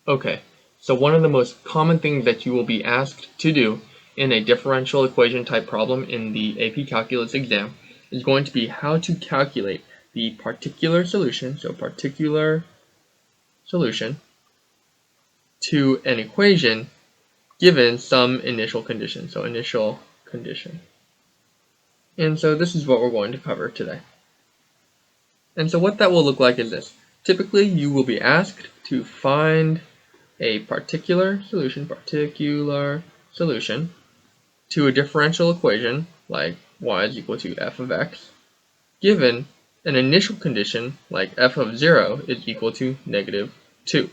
Okay, so one of the most common things that you will be asked to do in a differential equation type problem in the AP Calculus exam is going to be how to calculate the particular solution, so particular solution, to an equation given some initial condition, so initial condition. And so this is what we're going to cover today. And so what that will look like is this. Typically, you will be asked to find a particular solution to a differential equation like y is equal to f of x, given an initial condition like f of 0 is equal to negative 2.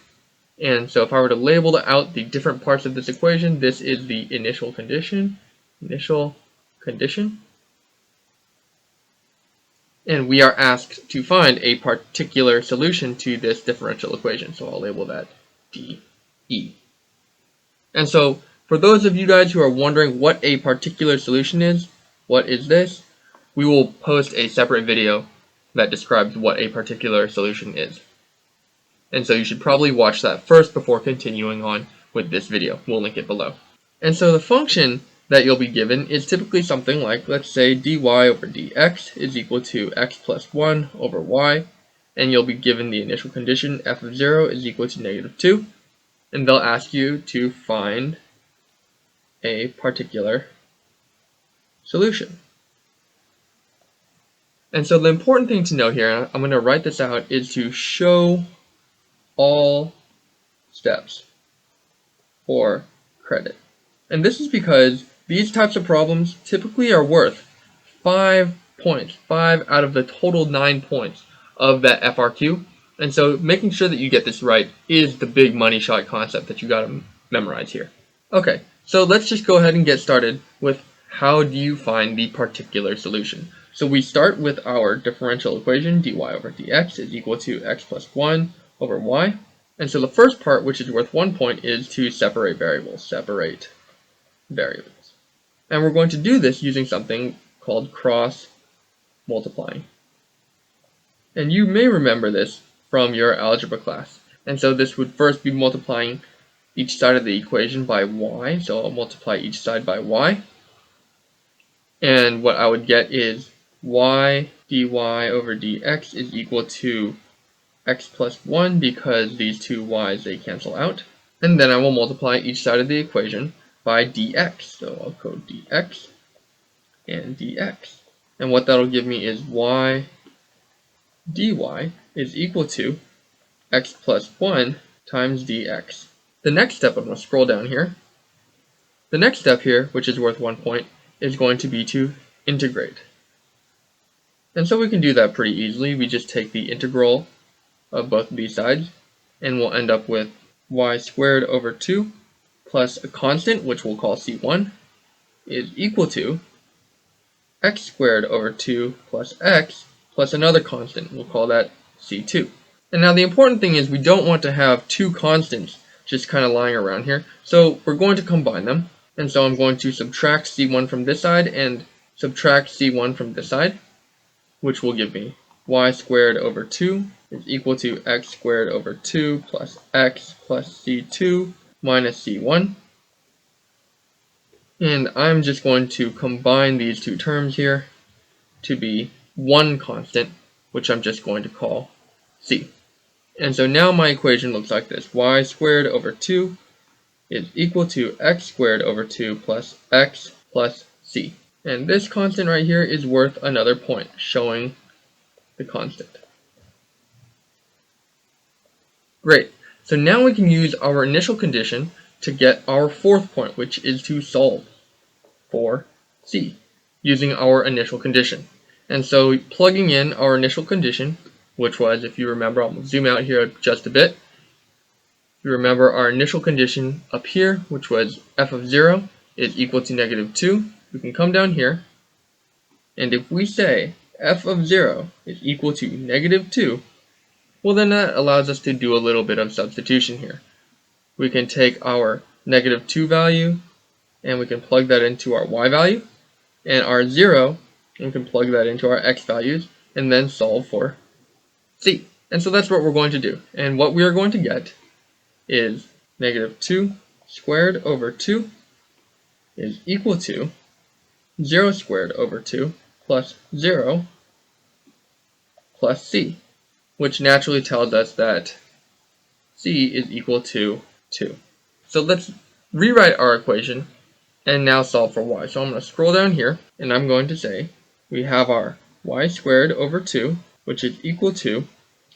And so if I were to label out the different parts of this equation, this is the initial condition, and we are asked to find a particular solution to this differential equation. So I'll label that DE. And so for those of you guys who are wondering what a particular solution is, what is this? We will post a separate video that describes what a particular solution is. And so you should probably watch that first before continuing on with this video. We'll link it below. And so the function that you'll be given is typically something like, let's say dy over dx is equal to x plus 1 over y, and you'll be given the initial condition f of 0 is equal to negative 2, and they'll ask you to find a particular solution. And so the important thing to know here, I'm going to write this out, is to show all steps for credit. And this is because these types of problems typically are worth 5 points, 5 out of the total 9 points of that FRQ. And so making sure that you get this right is the big money shot concept that you got to memorize here. Okay, so let's just go ahead and get started with how do you find the particular solution. So we start with our differential equation, dy over dx is equal to x plus 1 over y. And so the first part, which is worth 1 point, is to separate variables. And we're going to do this using something called cross multiplying. And you may remember this from your algebra class. And so this would first be multiplying each side of the equation by y. So I'll multiply each side by y. And what I would get is y dy over dx is equal to x plus 1 because these two y's, they cancel out. And then I will multiply each side of the equation by dx. So I'll code dx and dx. And what that'll give me is y dy is equal to x plus 1 times dx. The next step, I'm going to scroll down here. The next step here, which is worth 1 point, is going to be to integrate. And so we can do that pretty easily. We just take the integral of both of these sides, and we'll end up with y squared over 2 plus a constant, which we'll call c1, is equal to x squared over 2 plus x plus another constant. We'll call that c2. And now the important thing is we don't want to have two constants just kind of lying around here, so we're going to combine them. And so I'm going to subtract c1 from this side and subtract c1 from this side, which will give me y squared over 2 is equal to x squared over 2 plus x plus c2 minus c1. And I'm just going to combine these two terms here to be one constant, which I'm just going to call c. And so now my equation looks like this. Y squared over 2 is equal to x squared over 2 plus x plus c. And this constant right here is worth another point, showing the constant. Great. So now we can use our initial condition to get our fourth point, which is to solve for c using our initial condition. And so plugging in our initial condition, which was, if you remember, I'll zoom out here just a bit. If you remember our initial condition up here, which was f of 0 is equal to negative 2, we can come down here, and if we say f of 0 is equal to negative 2, well, then that allows us to do a little bit of substitution here. We can take our negative 2 value and we can plug that into our y value, and our 0, and we can plug that into our x values, and then solve for c. And so that's what we're going to do. And what we are going to get is negative 2 squared over 2 is equal to 0 squared over 2 plus 0 plus c, which naturally tells us that c is equal to 2. So let's rewrite our equation and now solve for y. So I'm going to scroll down here and I'm going to say we have our y squared over 2, which is equal to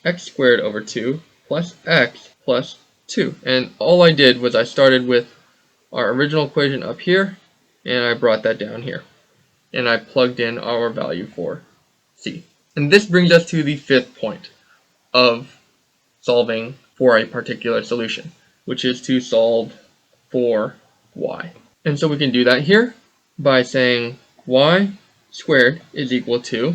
x squared over 2 plus x plus 2. And all I did was I started with our original equation up here and I brought that down here. And I plugged in our value for c. And this brings us to the fifth point of solving for a particular solution, which is to solve for y. And so we can do that here by saying y squared is equal to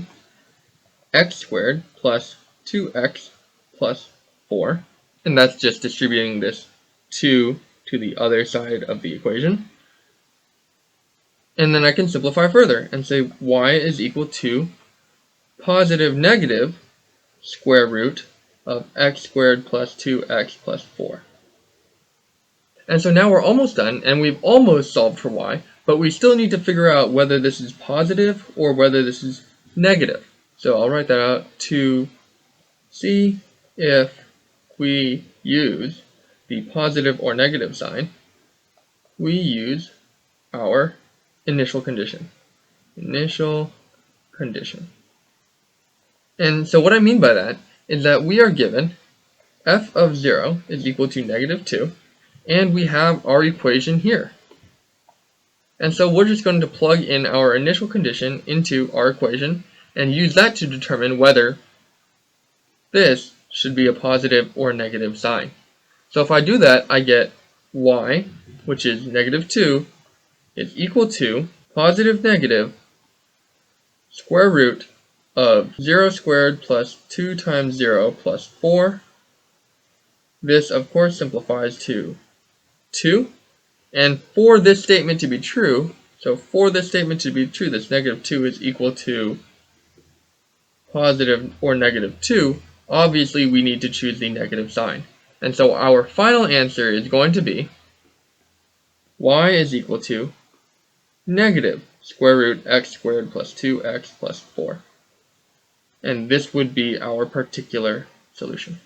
x squared plus 2x plus 4. And that's just distributing this 2 to the other side of the equation. And then I can simplify further and say y is equal to positive negative square root of x squared plus 2x plus 4. And so now we're almost done, and we've almost solved for y, but we still need to figure out whether this is positive or whether this is negative. So I'll write that out to see if we use the positive or negative sign, we use our initial condition. Initial condition. And so what I mean by that is that we are given f of 0 is equal to negative 2, and we have our equation here. And so we're just going to plug in our initial condition into our equation and use that to determine whether this should be a positive or negative sign. So if I do that, I get y, which is negative 2, is equal to positive negative square root of 0 squared plus 2 times 0 plus 4. This, of course, simplifies to 2. And for this statement to be true, this negative 2 is equal to positive or negative 2, obviously we need to choose the negative sign. And so our final answer is going to be y is equal to negative square root x squared plus 2x plus 4. And this would be our particular solution.